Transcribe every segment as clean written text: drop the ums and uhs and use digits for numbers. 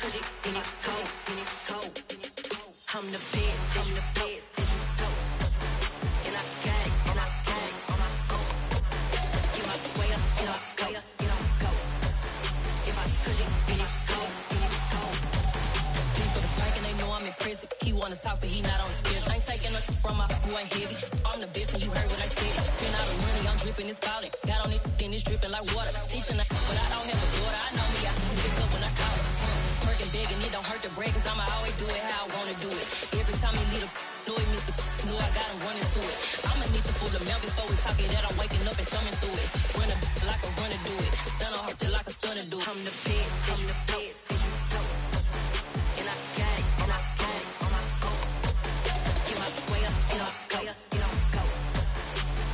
touch it, then it's cold, then it's cold. I'm the best, I'm the best, and I got it, and I got it on my own. Get my way up, and I go, and I go. If I touch it, then it's cold, then it's cold. Deep for the bank and they know I'm in prison. He wanna talk, but he not on the schedule. I ain't taking nothing from my who ain't heavy. I'm the best, and you heard what I said. Spend all the money, I'm dripping, it's falling. Got on it, then it's dripping like water. Teaching, but I don't have a daughter. I know me, I can pick up when I call it. Working big and it don't hurt the break, cause I'ma always do it how I wanna do it. Every time he lead a know it, Mr. Know I got him running to it. I'ma need the full amount before we talk it that I'm waking up and thumbing through it. Run a like a runner do it. Stun on her till like a stunner do it. I'm the best, I'm the best, and I got it, and I got it on my own. Get my way up, and I go, and I go.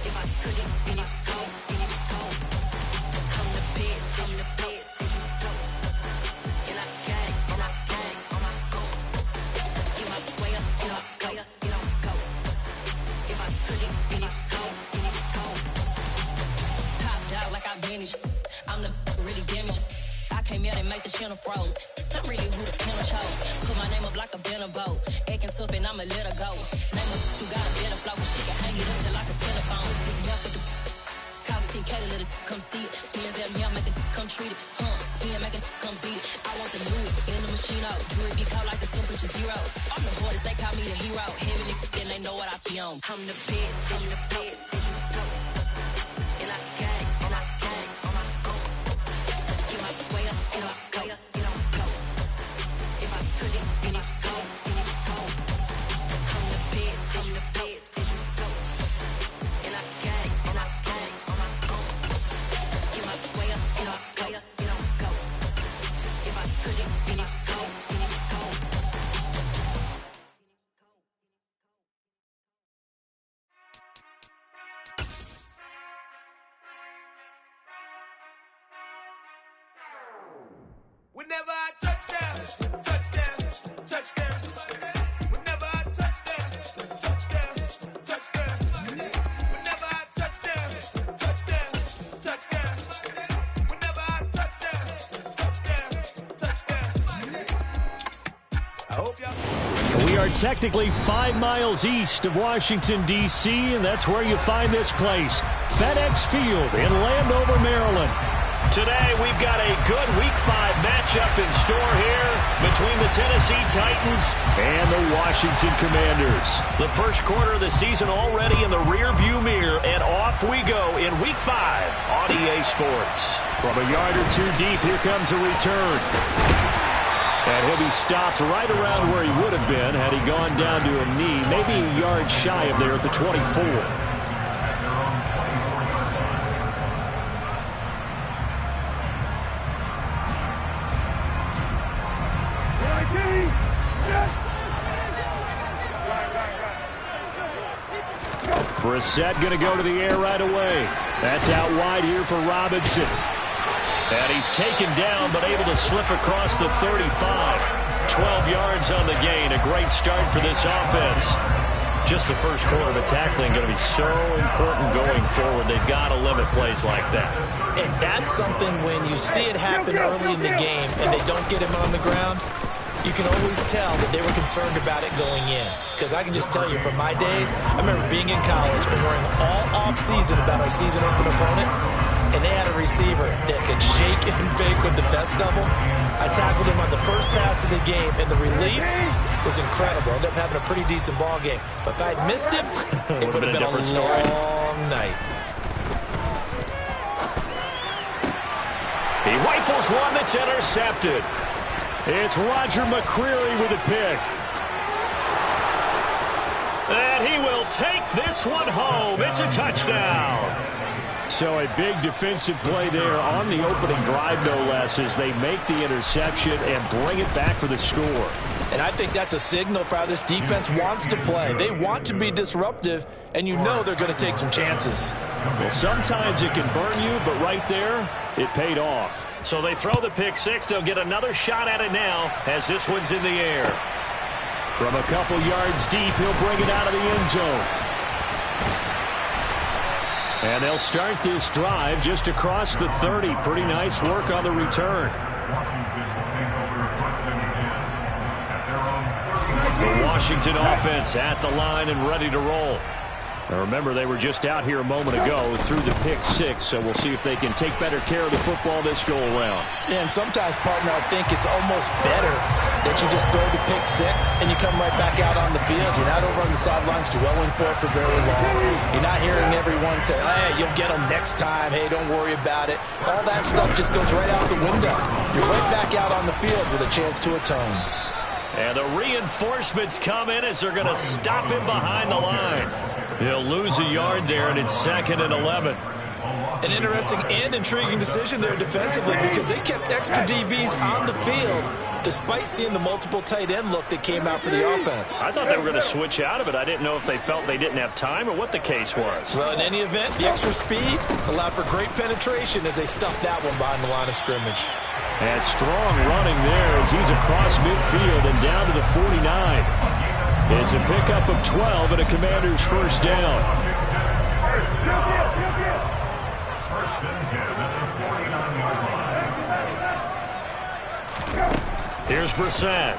If I touch it, then it's cold, then it's cold. I'm the best, I'm the best, and I got it, and I got it on my own. Get my way up, and I go, and I go. If I touch it, then it's cold, then it's cold. Top dog like I manage. I'm the really damaged. I came out and make the channel froze. I'm really who the panel chose. Put my name up like a banner boat. Acting tough and I'ma let her go. Name her who got a better flow, but she can hang it up till like a telephone. Sticking up with the cost 10K to let it come see it. Hands at me, I make it come treat it. Spin, make it come beat it. I want the new in the machine out. Jewelry be caught like the temperature zero. I'm the hardest, they call me the hero. Heaven and they know what I be on. I'm the best, I'm the best, and I got it, and I got it on my own. Get my way up, and I go, and I go. If I touch it, then it's cold, then it's cold. I'm the best, I'm the best, and I got it, and I got it on my own. Get my way up, and I go, and I go. If I touch it, then it's cold, then it's cold. Whenever I touchdown, touchdown, touchdown. Whenever I touchdown, touchdown, touchdown. Whenever I touchdown, touchdown, touchdown. Whenever I touchdown, touchdown, touchdown. I hope y'all. We are technically 5 miles east of Washington, D.C., and that's where you find this place, FedEx Field in Landover, Maryland. Today, we've got a good Week 5 matchup in store here between the Tennessee Titans and the Washington Commanders. The first quarter of the season already in the rearview mirror, and off we go in Week 5 on EA Sports. From a yard or two deep, here comes a return. And he'll be stopped right around where he would have been had he gone down to a knee, maybe a yard shy of there at the 24. Brissett going to go to the air right away. That's out wide here for Robinson. And he's taken down, but able to slip across the 35. 12 yards on the gain. A great start for this offense. Just the first quarter of tackling going to be so important going forward. They've got to limit plays like that. And that's something when you see it happen early in the game and they don't get him on the ground, you can always tell that they were concerned about it going in. Because I can just tell you from my days, I remember being in college and worrying all off-season about our season open opponent, and they had a receiver that could shake and bake with the best of them. I tackled him on the first pass of the game, and the relief was incredible. I ended up having a pretty decent ball game. But if I had missed him, it would have been a long night. He rifles one that's intercepted. It's Roger McCreary with a pick. And he will take this one home. It's a touchdown. So a big defensive play there on the opening drive, no less, as they make the interception and bring it back for the score. And I think that's a signal for how this defense wants to play. They want to be disruptive, and you know they're going to take some chances. Well, sometimes it can burn you, but right there, it paid off. So they throw the pick six. They'll get another shot at it now as this one's in the air. From a couple yards deep, he'll bring it out of the end zone. And they'll start this drive just across the 30. Pretty nice work on the return. Washington will take over first and Washington offense at the line and ready to roll. Now remember, they were just out here a moment ago through the pick six, so we'll see if they can take better care of the football this go-around. Yeah, and sometimes, partner, I think it's almost better that you just throw the pick six and you come right back out on the field. You're not over on the sidelines dwelling for it for very long. You're not hearing everyone say, hey, you'll get them next time. Hey, don't worry about it. All that stuff just goes right out the window. You're right back out on the field with a chance to atone. And the reinforcements come in as they're going to stop him behind the line. He'll lose a yard there, and it's 2nd and 11. An interesting and intriguing decision there defensively because they kept extra DBs on the field despite seeing the multiple tight end look that came out for the offense. I thought they were going to switch out of it. I didn't know if they felt they didn't have time or what the case was. Well, in any event, the extra speed allowed for great penetration as they stuffed that one behind the line of scrimmage. And strong running there as he's across midfield and down to the 49. It's a pickup of 12 and a Commander's first down. Here's Brissett.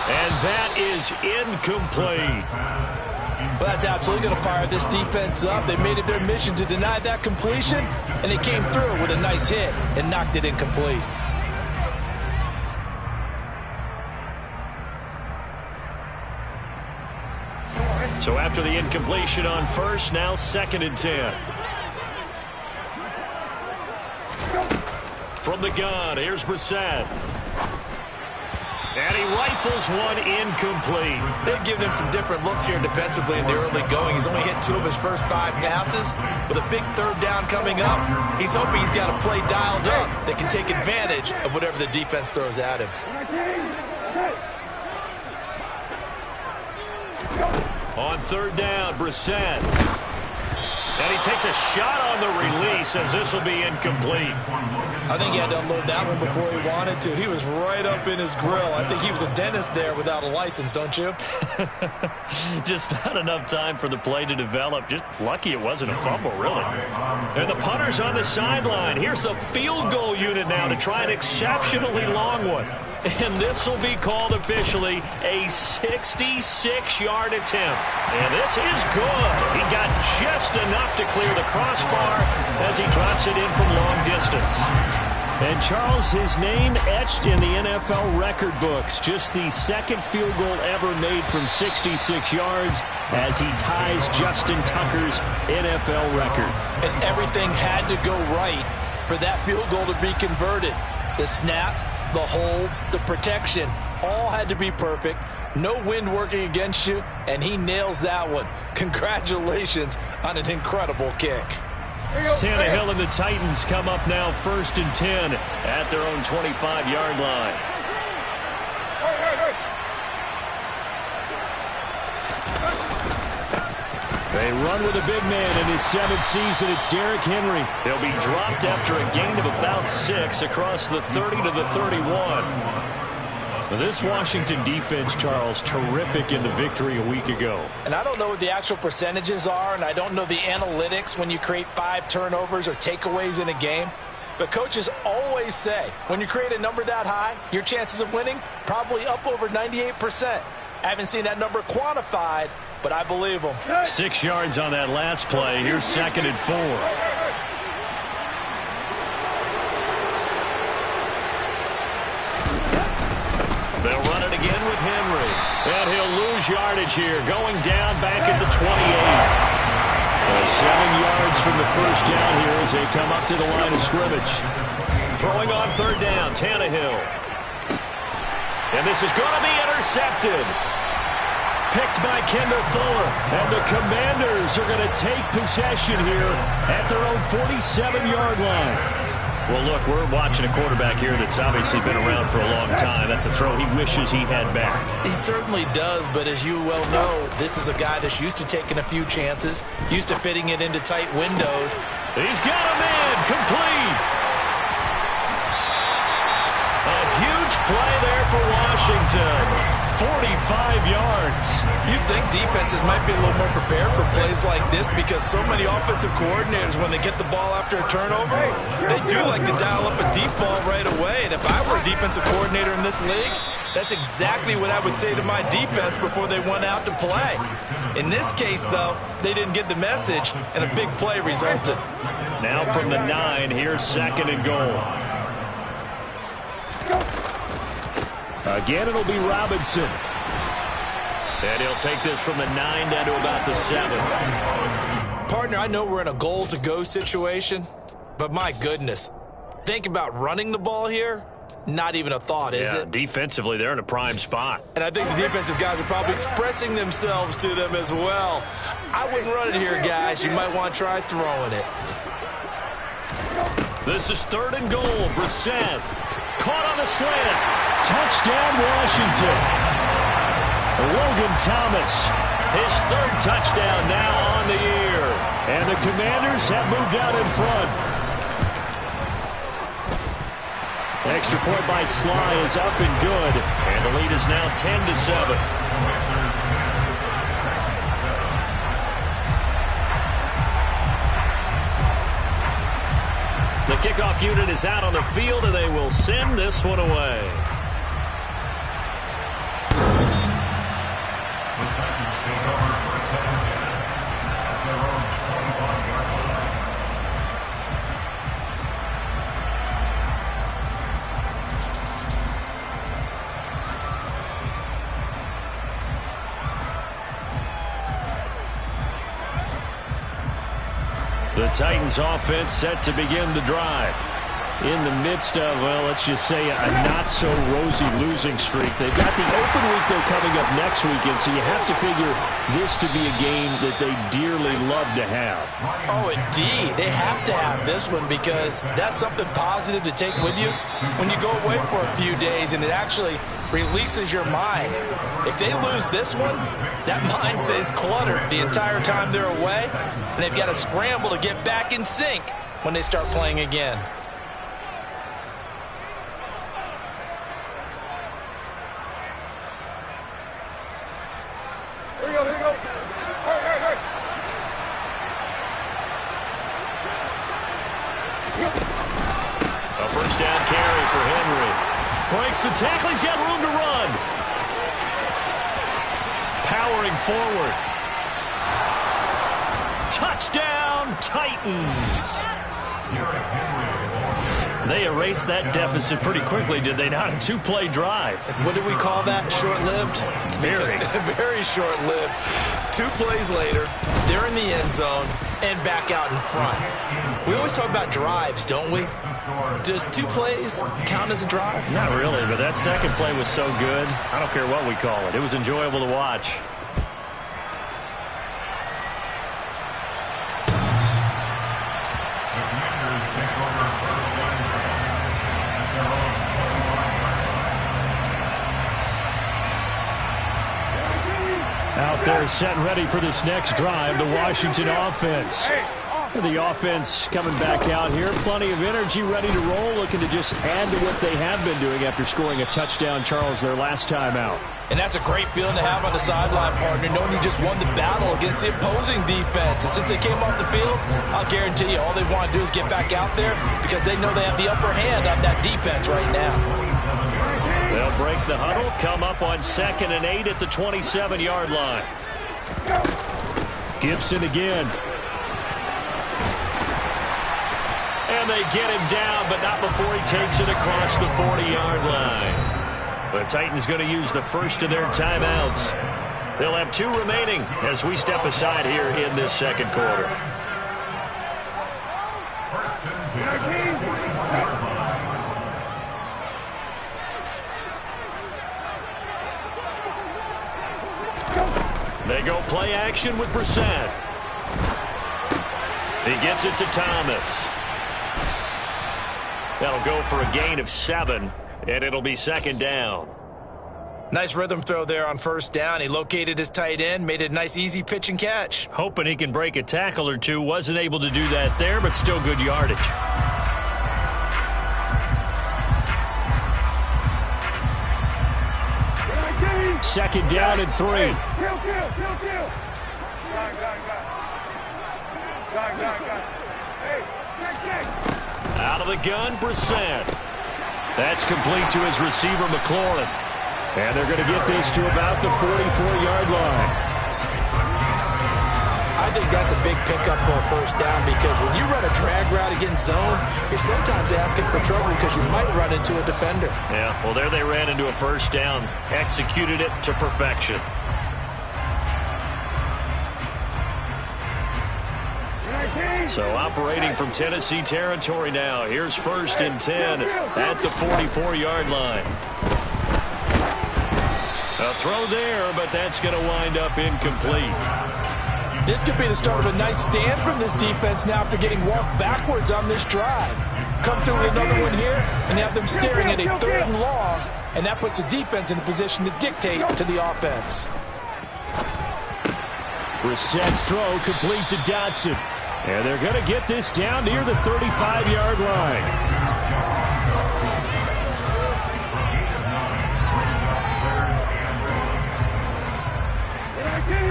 And that is incomplete. Well, that's absolutely going to fire this defense up. They made it their mission to deny that completion, and they came through with a nice hit and knocked it incomplete. So after the incompletion on first, now 2nd and 10. From the gun, here's Brissett. And he rifles one incomplete. They've given him some different looks here defensively in the early going. He's only hit 2 of his first 5 passes. With a big 3rd down coming up, he's hoping he's got a play dialed up that can take advantage of whatever the defense throws at him. On 3rd down, Brissett. And he takes a shot on the release as this will be incomplete. I think he had to unload that one before he wanted to. He was right up in his grill. I think he was a dentist there without a license, don't you? Just not enough time for the play to develop. Just lucky it wasn't a fumble, really. And the punter's on the sideline. Here's the field goal unit now to try an exceptionally long one. And this will be called officially a 66-yard attempt. And this is good. He got just enough to clear the crossbar as he drops it in from long distance. And Charles, his name etched in the NFL record books. Just the 2nd field goal ever made from 66 yards as he ties Justin Tucker's NFL record. And everything had to go right for that field goal to be converted. The snap, the hold, the protection, all had to be perfect. No wind working against you, and he nails that one. Congratulations on an incredible kick. Tannehill and the Titans come up now 1st and 10 at their own 25-yard line. They run with a big man in his 7th season. It's Derrick Henry. He'll be dropped after a gain of about 6 across the 30 to the 31. Now this Washington defense, Charles, terrific in the victory a week ago. And I don't know what the actual percentages are, and I don't know the analytics when you create 5 turnovers or takeaways in a game. But coaches always say, when you create a number that high, your chances of winning probably up over 98%. I haven't seen that number quantified, but I believe them. 6 yards on that last play. Here's 2nd and 4. They'll run it again with Henry. And he'll lose yardage here, going down back at the 28. So 7 yards from the first down here as they come up to the line of scrimmage. Throwing on 3rd down, Tannehill. And this is going to be intercepted. Picked by Kendall Fuller. And the Commanders are going to take possession here at their own 47-yard line. Well, look, we're watching a quarterback here that's obviously been around for a long time. That's a throw he wishes he had back. He certainly does, but as you well know, this is a guy that's used to taking a few chances, used to fitting it into tight windows. He's got him in. Complete. A huge play there for Washington. 45 yards. You'd think defenses might be a little more prepared for plays like this because so many offensive coordinators, when they get the ball after a turnover, they do like to dial up a deep ball right away. And if I were a defensive coordinator in this league, that's exactly what I would say to my defense before they went out to play. In this case, though, they didn't get the message, and a big play resulted. Now from the 9, here's 2nd and goal. Again, it'll be Robinson. And he'll take this from the 9 down to about the 7. Partner, I know we're in a goal-to-go situation, but my goodness, think about running the ball here. Not even a thought, is it? Defensively, they're in a prime spot. And I think the defensive guys are probably expressing themselves to them as well. I wouldn't run it here, guys. You might want to try throwing it. This is 3rd and goal. Brissett caught on the slant. Touchdown, Washington. Logan Thomas, his 3rd touchdown now on the year. And the Commanders have moved out in front. Extra point by Sly is up and good. And the lead is now 10-7. The kickoff unit is out on the field, and they will send this one away. The Titans offense set to begin the drive. In the midst of, well, let's just say a not-so-rosy losing streak. They've got the open week, though, coming up next weekend, so you have to figure this to be a game that they dearly love to have. Oh, indeed. They have to have this one because that's something positive to take with you when you go away for a few days, and it actually releases your mind. If they lose this one, that mind stays cluttered the entire time they're away, and they've got to scramble to get back in sync when they start playing again. A first down carry for Henry. Breaks the tackle. He's got room to run. Powering forward. Touchdown, Titans. They erased that deficit pretty quickly, did they not? A 2-play drive. What did we call that? Short-lived? Very. Very short-lived. 2 plays later, they're in the end zone and back out in front. We always talk about drives, don't we? Does 2 plays count as a drive? Not really, but that second play was so good. I don't care what we call it. It was enjoyable to watch. Out there set and ready for this next drive, the Washington offense. The offense coming back out here. Plenty of energy, ready to roll, looking to just add to what they have been doing after scoring a touchdown, Charles, their last time out. And that's a great feeling to have on the sideline, partner, knowing you just won the battle against the opposing defense. And since they came off the field, I'll guarantee you all they want to do is get back out there because they know they have the upper hand on that defense right now. They'll break the huddle, come up on 2nd and 8 at the 27-yard line. Gibson again. And they get him down, but not before he takes it across the 40-yard line. The Titans going to use the first of their timeouts. They'll have 2 remaining as we step aside here in this second quarter. They go play action with Brissett. He gets it to Thomas. That'll go for a gain of 7, and it'll be 2nd down. Nice rhythm throw there on first down. He located his tight end, made it a nice easy pitch and catch. Hoping he can break a tackle or two. Wasn't able to do that there, but still good yardage. Second down and 3. Out of the gun, Brissett. That's complete to his receiver, McLaurin. And they're going to get this to about the 44-yard line. I think that's a big pickup for a first down because when you run a drag route against zone, you're sometimes asking for trouble because you might run into a defender. Yeah, well, there they ran into a first down. Executed it to perfection. So operating from Tennessee territory now. Here's 1st and 10 at the 44-yard line. A throw there, but that's going to wind up incomplete. This could be the start of a nice stand from this defense now after getting walked backwards on this drive. Come through with another one here and have them staring at a 3rd and long, and that puts the defense in a position to dictate to the offense. Brissett's throw complete to Dotson. And they're going to get this down near the 35-yard line.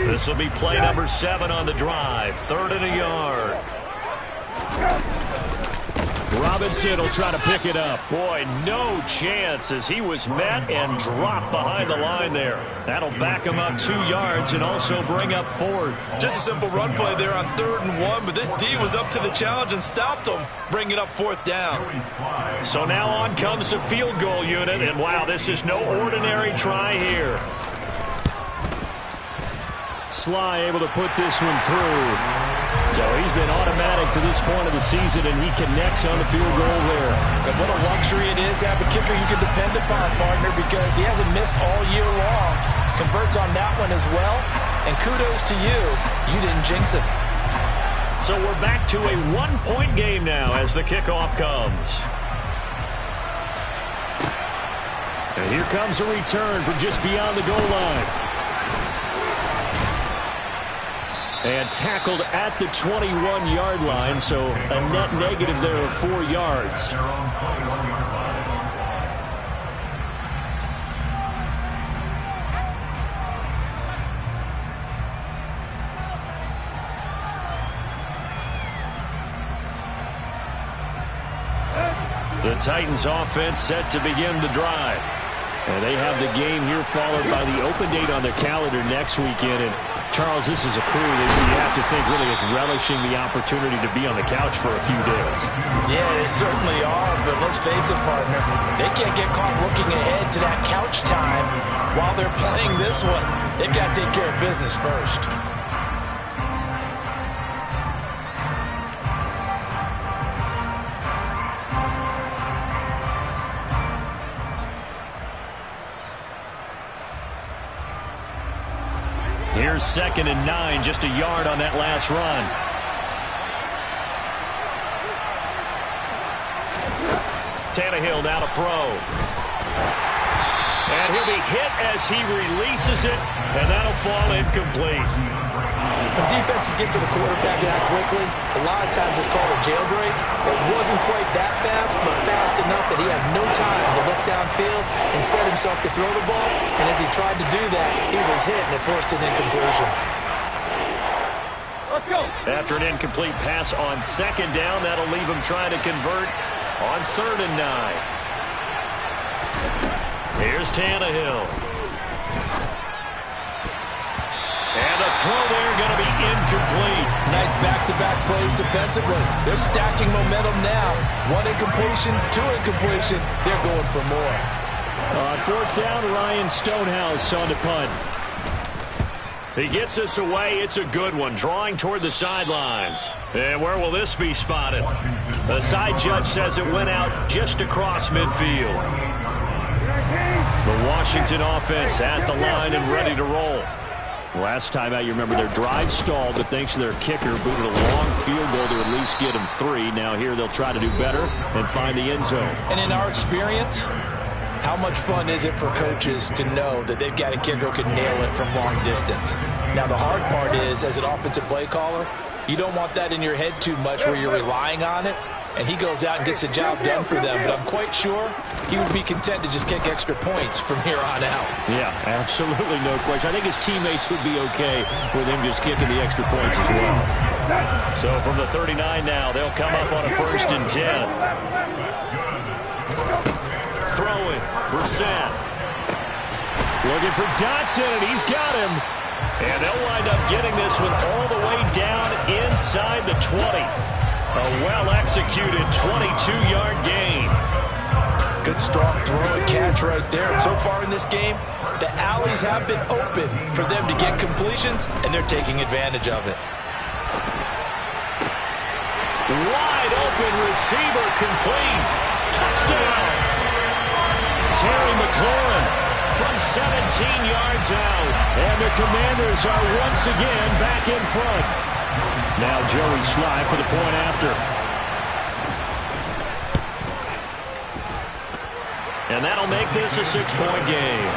This will be play number 7 on the drive. 3rd and a yard. Robinson will try to pick it up. Boy, no chance as he was met and dropped behind the line there. That'll back him up 2 yards and also bring up 4th. Just a simple run play there on 3rd and 1, but this D was up to the challenge and stopped him, bringing up 4th down. So now on comes the field goal unit, and wow, this is no ordinary try here. Sly able to put this one through. So he's been automatic to this point of the season, and he connects on the field goal there. And what a luxury it is to have a kicker you can depend upon, partner, because he hasn't missed all year long. Converts on that one as well, and kudos to you. You didn't jinx it. So we're back to a 1-point game now as the kickoff comes. And here comes a return from just beyond the goal line. And tackled at the 21-yard line, so a net negative there of 4 yards. The Titans offense set to begin the drive. And they have the game here followed by the open date on their calendar next weekend. And Charles, this is a crew that you have to think really is relishing the opportunity to be on the couch for a few days. Yeah, they certainly are, but let's face it, partner. They can't get caught looking ahead to that couch time while they're playing this one. They've got to take care of business first. Here's 2nd and 9, just a yard on that last run. Tannehill now to throw. And he'll be hit as he releases it, and that'll fall incomplete. When defenses get to the quarterback that quickly, a lot of times it's called a jailbreak. It wasn't quite that fast, but fast enough that he had no time to look downfield and set himself to throw the ball. And as he tried to do that, he was hit, and it forced an incompletion. Let's go. After an incomplete pass on 2nd down, that'll leave him trying to convert on 3rd and 9. Here's Tannehill. And the throw there going to be incomplete. Nice back-to-back plays defensively. They're stacking momentum now. 1 incompletion, 2 incompletion. They're going for more. On 4th down, Ryan Stonehouse on the punt. He gets us away. It's a good one. Drawing toward the sidelines. And where will this be spotted? The side judge says it went out just across midfield. The Washington offense at the line and ready to roll. Last time out, you remember their drive stalled, but thanks to their kicker, booted a long field goal to at least get them 3. Now here they'll try to do better and find the end zone. And in our experience, how much fun is it for coaches to know that they've got a kicker who can nail it from long distance? Now the hard part is, as an offensive play caller, you don't want that in your head too much where you're relying on it. And he goes out and gets the job done for them. But I'm quite sure he would be content to just kick extra points from here on out. Yeah, absolutely no question. I think his teammates would be okay with him just kicking the extra points as well. So from the 39 now, they'll come up on a 1st and 10. Brissett. Looking for Dotson, and he's got him. And they'll wind up getting this one all the way down inside the 20. A well-executed 22-yard gain. Good, strong throw and catch right there. And so far in this game, the alleys have been open for them to get completions, and they're taking advantage of it. Wide open receiver complete. Touchdown. Terry McLaurin from 17 yards out. And the Commanders are once again back in front. Now Joey Slye for the point after. And that'll make this a 6-point game.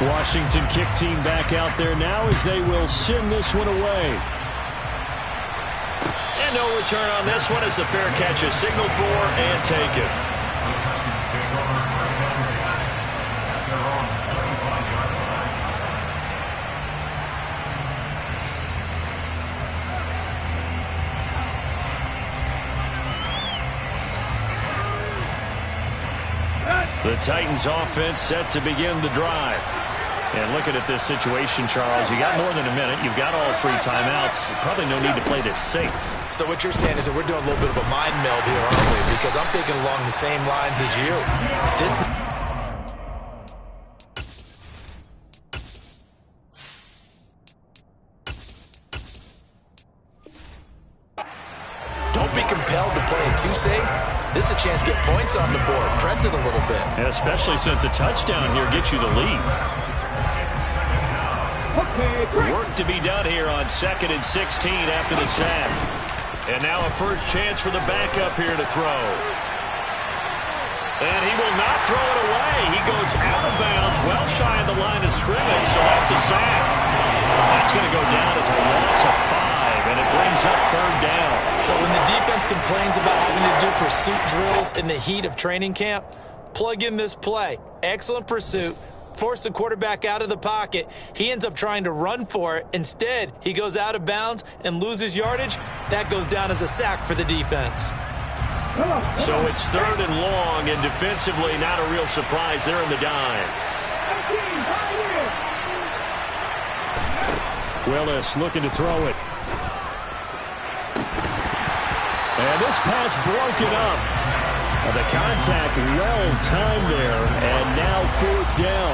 Washington kick team back out there now as they will send this one away. And no return on this one as the fair catch is signaled for and taken. The Titans offense set to begin the drive. And looking at this situation, Charles, you got more than a minute. You've got all 3 timeouts. Probably no need to play this safe. So what you're saying is that we're doing a little bit of a mind meld here, aren't we? Because I'm thinking along the same lines as you. Don't be compelled to play it too safe. This is a chance to get points on the board. Press it a little bit. And especially since a touchdown here gets you the lead. Work to be done here on 2nd and 16 after the sack. And now a first chance for the backup here to throw. And he will not throw it away. He goes out of bounds, well shy of the line of scrimmage, so that's a sack. That's going to go down as a loss of 5, and it brings up 3rd down. So when the defense complains about having to do pursuit drills in the heat of training camp, plug in this play. Excellent pursuit. Force the quarterback out of the pocket. He ends up trying to run for it. Instead, he goes out of bounds and loses yardage. That goes down as a sack for the defense. So it's 3rd and long, and defensively not a real surprise. They're in the dime. Willis looking to throw it. And this pass broken up. The contact well-timed there, and now 4th down.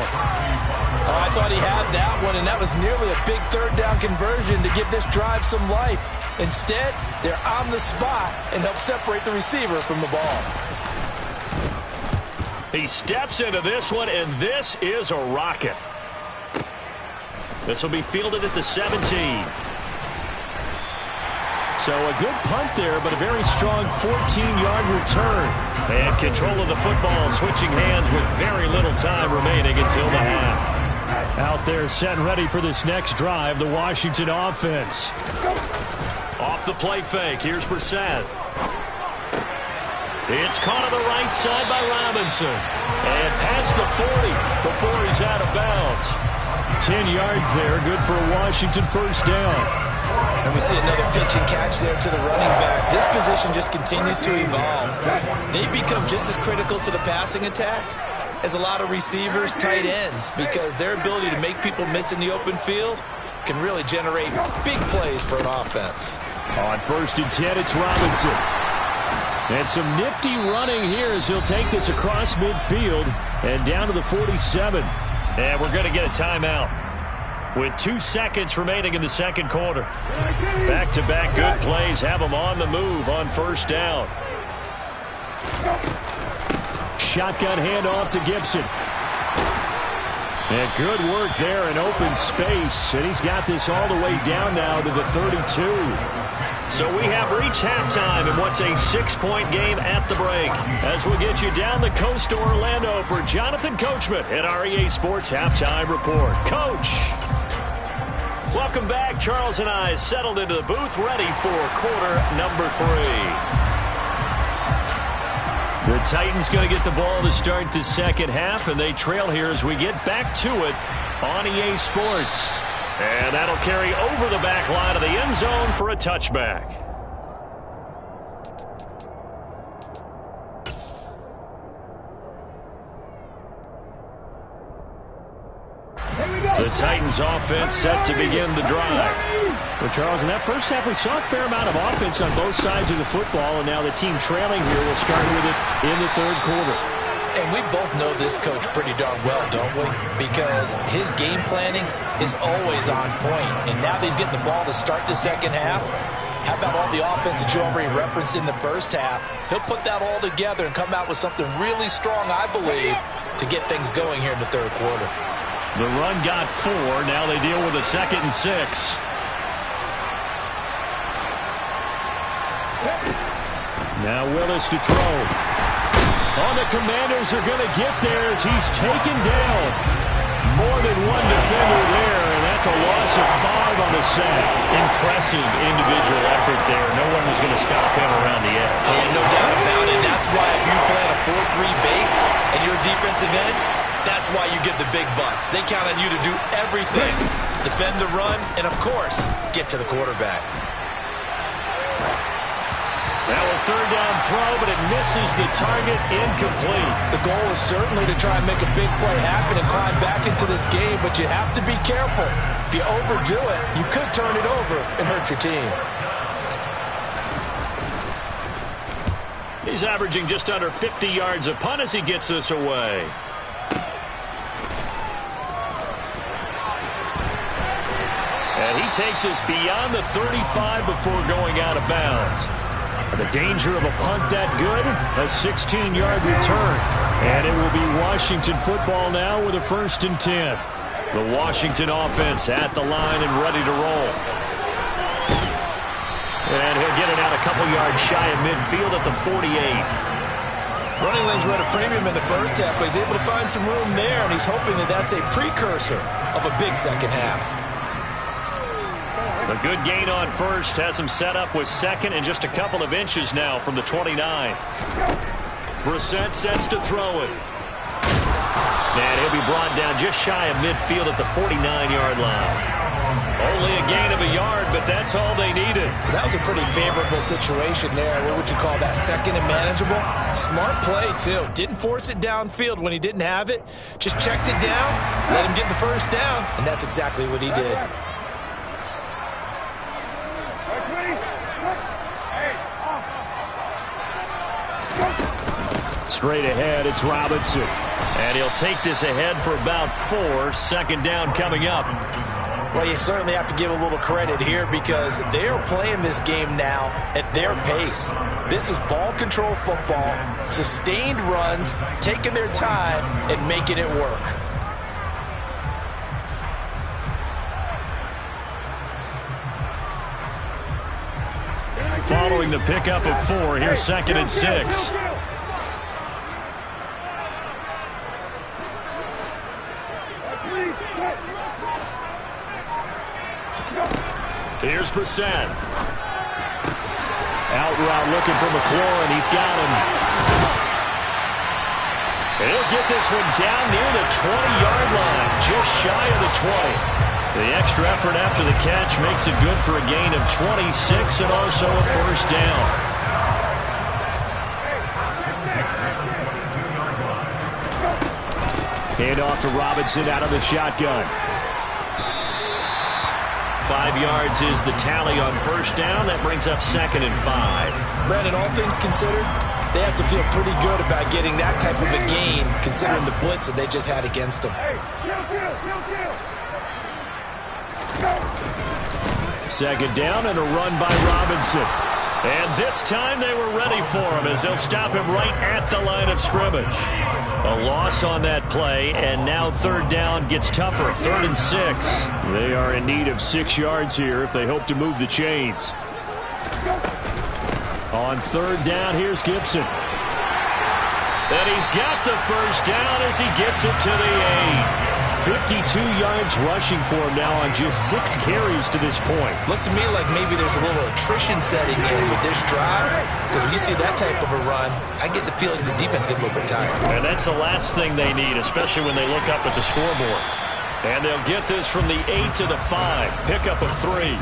Oh, I thought he had that one, and that was nearly a big 3rd down conversion to give this drive some life. Instead, they're on the spot and help separate the receiver from the ball. He steps into this one, and this is a rocket. This will be fielded at the 17. So a good punt there, but a very strong 14-yard return. And control of the football, switching hands with very little time remaining until the half. Out there set and ready for this next drive, the Washington offense. Off the play fake, here's Brissett. It's caught on the right side by Robinson. And past the 40 before he's out of bounds. 10 yards there, good for a Washington first down. And we see another pitch and catch there to the running back. This position just continues to evolve. They become just as critical to the passing attack as a lot of receivers, tight ends, because their ability to make people miss in the open field can really generate big plays for an offense. On 1st and 10, it's Robinson. And some nifty running here as he'll take this across midfield and down to the 47. And we're going to get a timeout with 2 seconds remaining in the 2nd quarter. Back-to-back good plays have them on the move on 1st down. Shotgun handoff to Gibson. And good work there in open space. And he's got this all the way down now to the 32. So we have reached halftime in what's a 6-point game at the break. As we get you down the coast to Orlando for Jonathan Coachman at REA Sports Halftime Report. Coach. Welcome back. Charles and I settled into the booth, ready for quarter number 3. The Titans going to get the ball to start the 2nd half, and they trail here as we get back to it on EA Sports. And that'll carry over the back line of the end zone for a touchback. The Titans offense set to begin the drive. Well, Charles, in that first half, we saw a fair amount of offense on both sides of the football, and now the team trailing here will start with it in the third quarter. And we both know this coach pretty darn well, don't we? Because his game planning is always on point. And now that he's getting the ball to start the second half, how about all the offense that you already referenced in the first half? He'll put that all together and come out with something really strong, I believe, to get things going here in the third quarter. The run got 4. Now they deal with a 2nd and 6. Now Willis to throw. Oh, the Commanders are going to get there as he's taken down. More than one defender there, and that's a loss of 5 on the sack. Impressive individual effort there. No one was going to stop him around the edge. Yeah, no doubt about it. That's why if you play a 4-3 base and you're a defensive end, that's why you get the big bucks. They count on you to do everything. Defend the run, and of course, get to the quarterback. Now a 3rd down throw, but it misses the target, incomplete. The goal is certainly to try and make a big play happen and climb back into this game, but you have to be careful. If you overdo it, you could turn it over and hurt your team. He's averaging just under 50 yards a punt as he gets this away. And he takes us beyond the 35 before going out of bounds. The danger of a punt that good, a 16-yard return. And it will be Washington football now with a 1st and 10. The Washington offense at the line and ready to roll. And he'll get it out a couple yards shy of midfield at the 48. Running lanes were at a premium in the first half, but he's able to find some room there, and he's hoping that that's a precursor of a big second half. A good gain on 1st has him set up with 2nd and just a couple of inches now from the 29. Brissett sets to throw it. And he'll be brought down just shy of midfield at the 49-yard line. Only a gain of a yard, but that's all they needed. That was a pretty favorable situation there. What would you call that, 2nd and manageable? Smart play, too. Didn't force it downfield when he didn't have it. Just checked it down, let him get the 1st down, and that's exactly what he did. Straight ahead, it's Robinson. And he'll take this ahead for about 4. 2nd down coming up. Well, you certainly have to give a little credit here because they're playing this game now at their pace. This is ball control football, sustained runs, taking their time, and making it work. Following the pickup of 4, here's 2nd and 6. Here's Brissett. Out route looking for McLaurin. He's got him. And he'll get this one down near the 20-yard line, just shy of the 20. The extra effort after the catch makes it good for a gain of 26 and also a 1st down. Hand off to Robinson out of the shotgun. 5 yards is the tally on 1st down. That brings up 2nd and 5. Brandon, all things considered, they have to feel pretty good about getting that type of a gain considering the blitz that they just had against them. 2nd down and a run by Robinson. And this time they were ready for him as they'll stop him right at the line of scrimmage. A loss on that play, and now 3rd down gets tougher. 3rd and 6. They are in need of 6 yards here if they hope to move the chains. On 3rd down, here's Gibson. And he's got the 1st down as he gets it to the 8. 52 yards rushing for him now on just 6 carries to this point. Looks to me like maybe there's a little attrition setting in with this drive, because when you see that type of a run, I get the feeling the defense gets a little bit tired. And that's the last thing they need, especially when they look up at the scoreboard. And they'll get this from the 8 to the 5. Pickup of 3.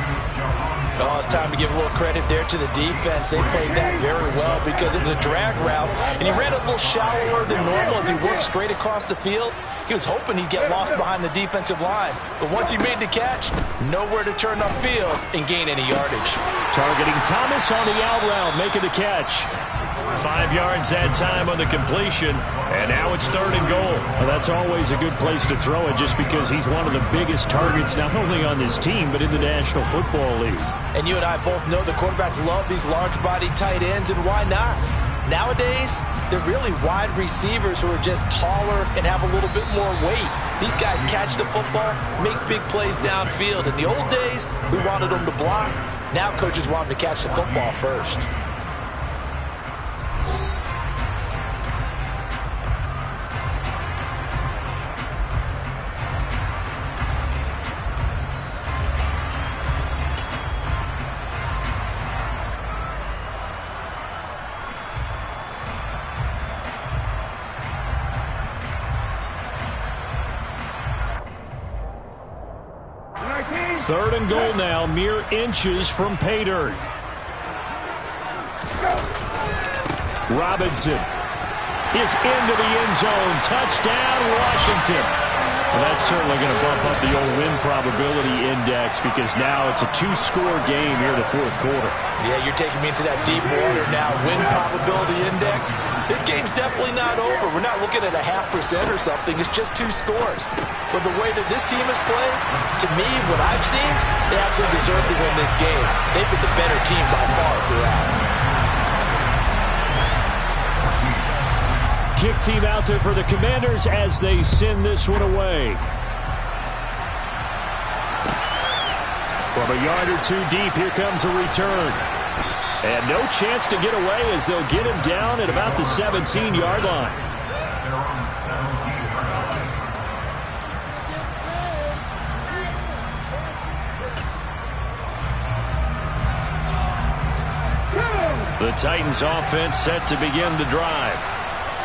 Oh, it's time to give a little credit there to the defense. They played that very well because it was a drag route, and he ran a little shallower than normal as he worked straight across the field. He was hoping he'd get lost behind the defensive line. But once he made the catch, nowhere to turn upfield and gain any yardage. Targeting Thomas on the out route, making the catch. 5 yards that time on the completion, and now it's 3rd and goal. Well, that's always a good place to throw it just because he's one of the biggest targets not only on this team but in the National Football League. And you and I both know the quarterbacks love these large-body tight ends, and why not? Nowadays, they're really wide receivers who are just taller and have a little bit more weight. These guys catch the football, make big plays downfield. In the old days, we wanted them to block. Now coaches want them to catch the football first. Third and goal now, mere inches from pay dirt. Robinson is into the end zone. Touchdown, Washington. Well, that's certainly going to bump up the old win probability index because now it's a 2-score game here in the 4th quarter. Yeah, you're taking me into that deep water now. Win probability index. This game's definitely not over. We're not looking at a 0.5% or something. It's just 2 scores. But the way that this team has played, to me, what I've seen, they absolutely deserve to win this game. They've been the better team by far throughout. Kick team out there for the Commanders as they send this one away. From a yard or 2 deep, here comes a return. And no chance to get away as they'll get him down at about the 17-yard line. The Titans offense set to begin the drive.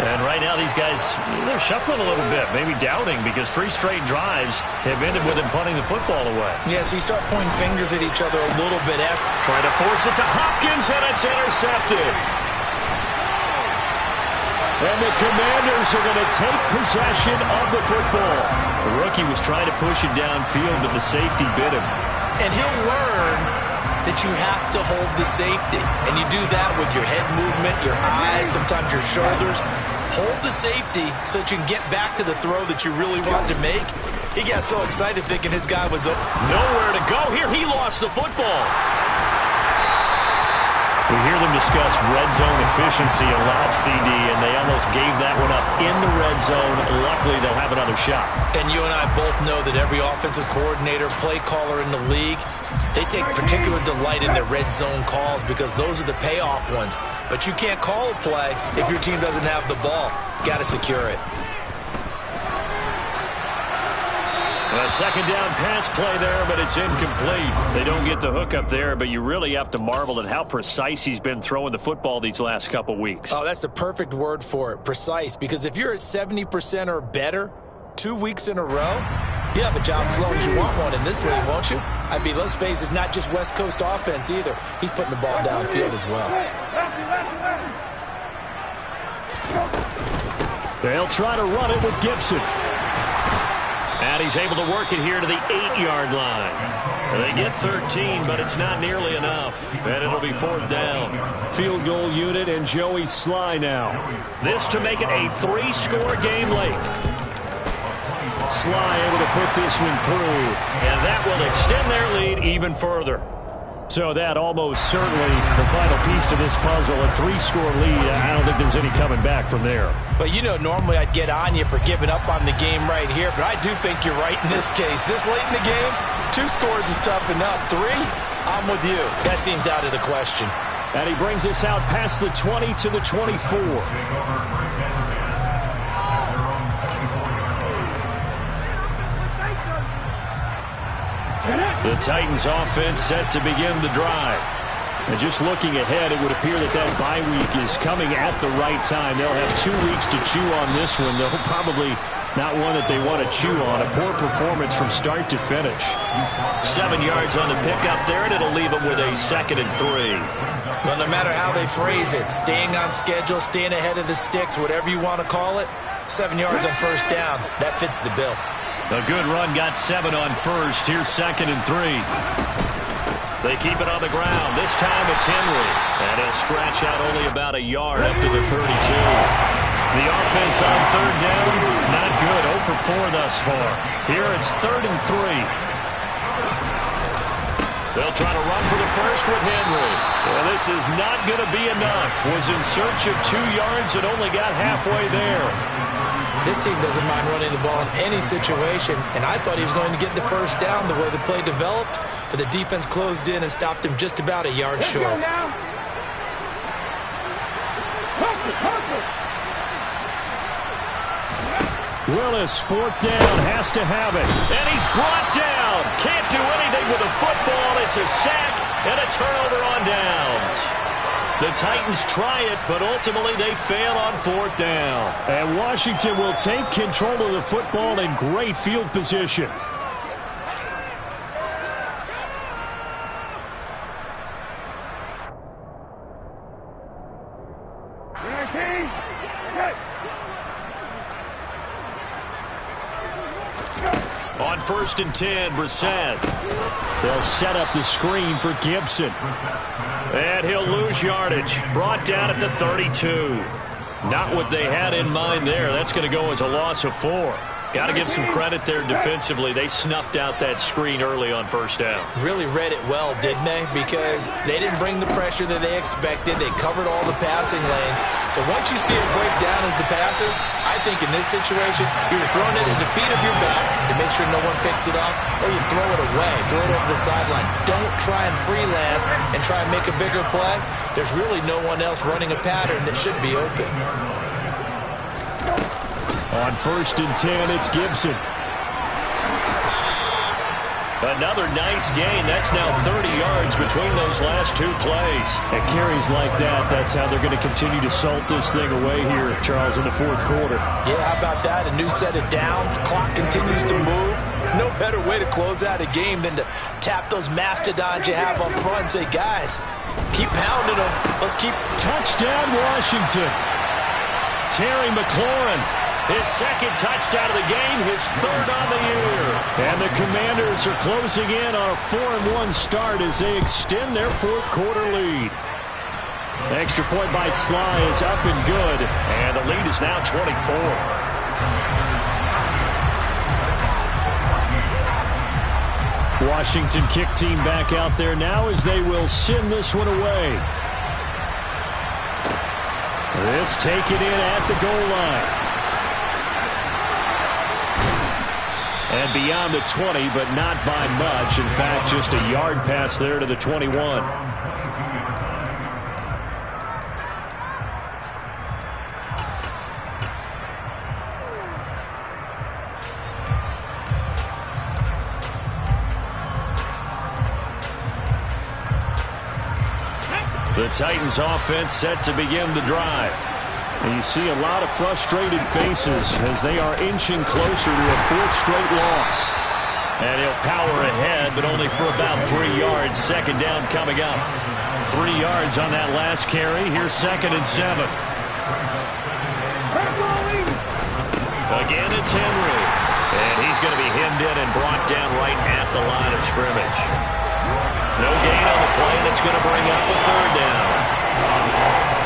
And right now these guys, they're shuffling a little bit, maybe doubting because 3 straight drives have ended with them punting the football away. Yeah, so you start pointing fingers at each other a little bit. Trying to force it to Hopkins, and it's intercepted. And the Commanders are going to take possession of the football. The rookie was trying to push it downfield, but the safety bit him. And he'll learn that you have to hold the safety. And you do that with your head movement, your eyes, sometimes your shoulders. Hold the safety so that you can get back to the throw that you really want to make. He got so excited thinking his guy was nowhere to go here. He lost the football. We hear them discuss red zone efficiency a lot, CD, and they almost gave that one up in the red zone. Luckily, they'll have another shot. And you and I both know that every offensive coordinator, play caller in the league, they take particular delight in their red zone calls because those are the payoff ones. But you can't call a play if your team doesn't have the ball. Got to secure it. A second down pass play there, but it's incomplete. They don't get the hook up there, but you really have to marvel at how precise he's been throwing the football these last couple weeks. Oh, that's the perfect word for it, precise. Because if you're at 70% or better 2 weeks in a row, you have a job as long as you want one in this league, won't you? I mean, let's face it, it's not just West Coast offense either. He's putting the ball downfield as well. They'll try to run it with Gibson. And he's able to work it here to the 8-yard line. They get 13, but it's not nearly enough. And it'll be 4th down. Field goal unit and Joey Sly now. This to make it a 3-score game late. Sly able to put this one through. And that will extend their lead even further. So that almost certainly the final piece to this puzzle, a 3-score lead. I don't think there's any coming back from there. But you know, normally I'd get on you for giving up on the game right here, but I do think you're right in this case. This late in the game, 2 scores is tough enough. 3, I'm with you. That seems out of the question. And he brings us out past the 20 to the 24. The Titans offense set to begin the drive. And just looking ahead, it would appear that bye week is coming at the right time. They'll have 2 weeks to chew on this one. They'll probably Not one that they want to chew on. A poor performance from start to finish. 7 yards on the pickup there, and it'll leave them with a 2nd and 3. Well, no matter how they phrase it, staying on schedule, staying ahead of the sticks, whatever you want to call it, 7 yards on first down, that fits the bill. A good run got 7 on first. Here's 2nd and 3. They keep it on the ground. This time it's Henry. And he'll scratch out only about a yard up to the 32. The offense on 3rd down, not good. 0 for 4 thus far. Here it's 3rd and 3. They'll try to run for the first with Henry. Well, this is not going to be enough. Was in search of 2 yards and only got halfway there. This team doesn't mind running the ball in any situation, and I thought he was going to get the first down the way the play developed, but the defense closed in and stopped him just about a yard short. Willis, 4th down, has to have it. And he's brought down. Can't do anything with the football. It's a sack and a turnover on downs. The Titans try it, but ultimately they fail on 4th down. And Washington will take control of the football in great field position. On 1st and 10, Brissett. They'll set up the screen for Gibson. And he'll lose yardage. Brought down at the 32. Not what they had in mind there. That's going to go as a loss of 4. Got to give some credit there defensively. They snuffed out that screen early on 1st down. Really read it well, didn't they? Because they didn't bring the pressure that they expected. They covered all the passing lanes. So once you see it break down as the passer, I think in this situation, you're throwing it at the feet of your back to make sure no one picks it off, or you throw it away, throw it over the sideline. Don't try and freelance and try and make a bigger play. There's really no one else running a pattern that should be open. On 1st and 10, it's Gibson. Another nice gain. That's now 30 yards between those last 2 plays. And carries like that, that's how they're going to continue to salt this thing away here, Charles, in the 4th quarter. Yeah, how about that? A new set of downs. Clock continues to move. No better way to close out a game than to tap those mastodons you have up front and say, guys, keep pounding them. Let's keep... Touchdown, Washington. Terry McLaurin. His 2nd touchdown of the game, his 3rd on the year. And the Commanders are closing in on a 4-1 start as they extend their 4th quarter lead. The extra point by Sly is up and good. And the lead is now 24. Washington kick team back out there now as they will send this one away. This taken in at the goal line. And beyond the 20, but not by much. In fact, just a yard pass there to the 21. The Titans offense set to begin the drive. And you see a lot of frustrated faces as they are inching closer to a 4th straight loss. And he'll power ahead, but only for about 3 yards. 2nd down coming up. 3 yards on that last carry. Here's 2nd and 7. Again, it's Henry. And he's going to be hemmed in and brought down right at the line of scrimmage. No gain on the play, and it's going to bring up a 3rd down.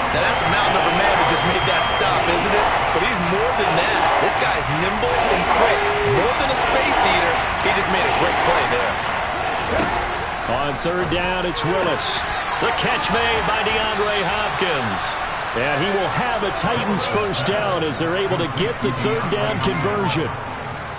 Now that's a mountain of a man that just made that stop, isn't it? But he's more than that. This guy's nimble and quick. More than a space eater. He just made a great play there. On 3rd down, it's Willis. The catch made by DeAndre Hopkins. And he will have a Titans 1st down as they're able to get the 3rd down conversion.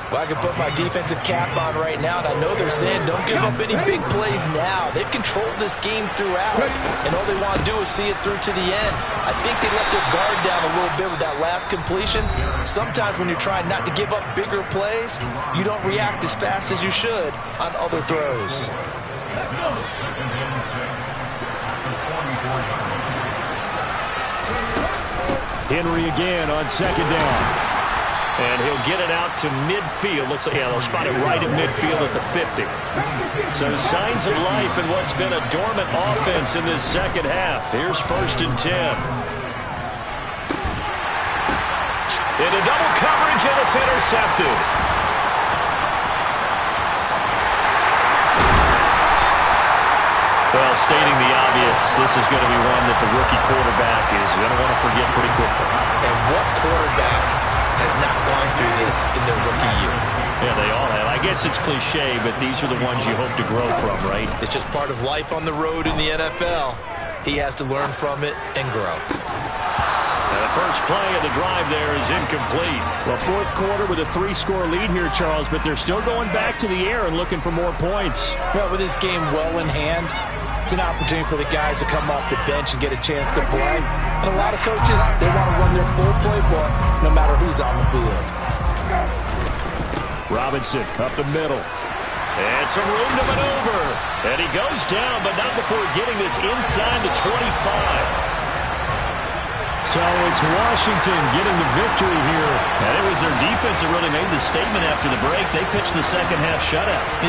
Well, I can put my defensive cap on right now, and I know they're saying don't give up any big plays now. They've controlled this game throughout, and all they want to do is see it through to the end. I think they let their guard down a little bit with that last completion. Sometimes when you're trying not to give up bigger plays, you don't react as fast as you should on other throws. Henry again on 2nd down. And he'll get it out to midfield. Looks like, yeah, they'll spot it right at midfield at the 50. So signs of life in what's been a dormant offense in this second half. Here's 1st and 10. Into double coverage, and it's intercepted. Well, stating the obvious, this is going to be one that the rookie quarterback is going to want to forget pretty quickly. And what quarterback has not gone through this in their rookie year? Yeah, they all have. I guess it's cliche, but these are the ones you hope to grow from, right? It's just part of life on the road in the NFL. He has to learn from it and grow. And the first play of the drive there is incomplete. Well, fourth quarter with a 3-score lead here, Charles, but they're still going back to the air and looking for more points. Well, with this game well in hand, it's an opportunity for the guys to come off the bench and get a chance to play. And a lot of coaches, they want to run their full playbook no matter who's on the field. Robinson up the middle. And some room to maneuver. And he goes down, but not before getting this inside the 25. So it's Washington getting the victory here. And it was their defense that really made the statement after the break. They pitched the second half shutout. Yeah,